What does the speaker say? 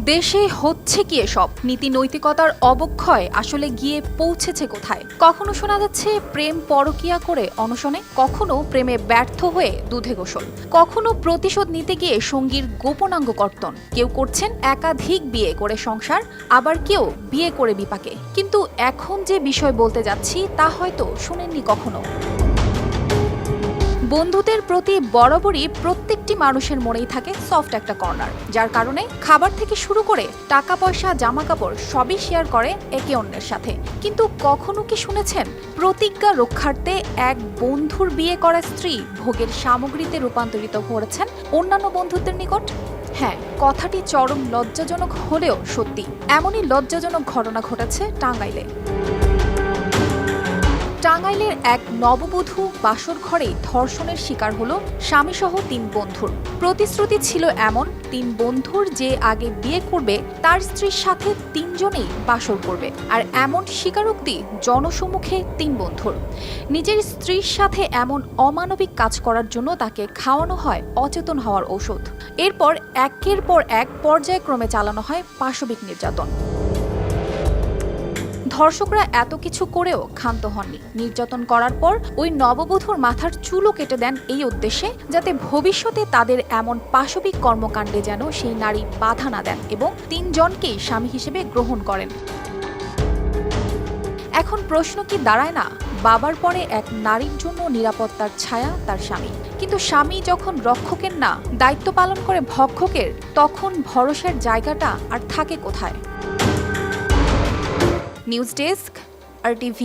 দেশে হচ্ছে কি এসব? নীতি নৈতিকতার অবক্ষয় আসলে গিয়ে পৌঁছেছে কোথায়? কখনো শোনা যাচ্ছে প্রেম পরকিয়া করে অনশনে, কখনো প্রেমে ব্যর্থ হয়ে দুধে গোসল, কখনো প্রতিশোধ নিতে গিয়ে সঙ্গীর গোপনাঙ্গ কর্তন। কেউ করছেন একাধিক বিয়ে করে সংসার, আবার কেউ বিয়ে করে বিপাকে। কিন্তু এখন যে বিষয় বলতে যাচ্ছি তা হয়তো শুনেননি কখনো। বন্ধুদের প্রতি বরাবরই প্রত্যেকটি মানুষের মনেই থাকে সফট একটা কর্নার, যার কারণে খাবার থেকে শুরু করে টাকা পয়সা জামা কাপড় সবই শেয়ার করে একে অন্যের সাথে। কিন্তু কখনো কি শুনেছেন প্রতিজ্ঞা রক্ষার্থে এক বন্ধুর বিয়ে করা স্ত্রী ভোগের সামগ্রীতে রূপান্তরিত করেছেন অন্যান্য বন্ধুদের নিকট? হ্যাঁ, কথাটি চরম লজ্জাজনক হলেও সত্যি। এমনই লজ্জাজনক ঘটনা ঘটেছে টাঙ্গাইলে। টাঙ্গাইলের এক নববধূ বাসর ঘরেই ধর্ষণের শিকার হলো স্বামীসহ ৩ বন্ধুর। প্রতিশ্রুতি ছিল এমন ৩ বন্ধুর যে আগে বিয়ে করবে তার স্ত্রীর সাথে ৩ জনেই বাসর করবে। আর এমন স্বীকারোক্তি জনসম্মুখে ৩ বন্ধুর। নিজের স্ত্রীর সাথে এমন অমানবিক কাজ করার জন্য তাকে খাওয়ানো হয় অচেতন হওয়ার ঔষধ। এরপর একের পর এক পর্যায়ক্রমে চালানো হয় পাশবিক নির্যাতন। ধর্ষকরা এত কিছু করেও ক্ষান্ত হননি। নির্যাতন করার পর ওই নববধূর মাথার চুলও কেটে দেন এই উদ্দেশ্যে, যাতে ভবিষ্যতে তাদের এমন পাশবিক কর্মকাণ্ডে যেন সেই নারী বাধা না দেন এবং ৩ জনকেই স্বামী হিসেবে গ্রহণ করেন। এখন প্রশ্ন কি দাঁড়ায় না, বাবার পরে এক নারীর জন্য নিরাপত্তার ছায়া তার স্বামী। কিন্তু স্বামী যখন রক্ষকের না, দায়িত্ব পালন করে ভক্ষকের, তখন ভরসার জায়গাটা আর থাকে কোথায়? News desk, RTV।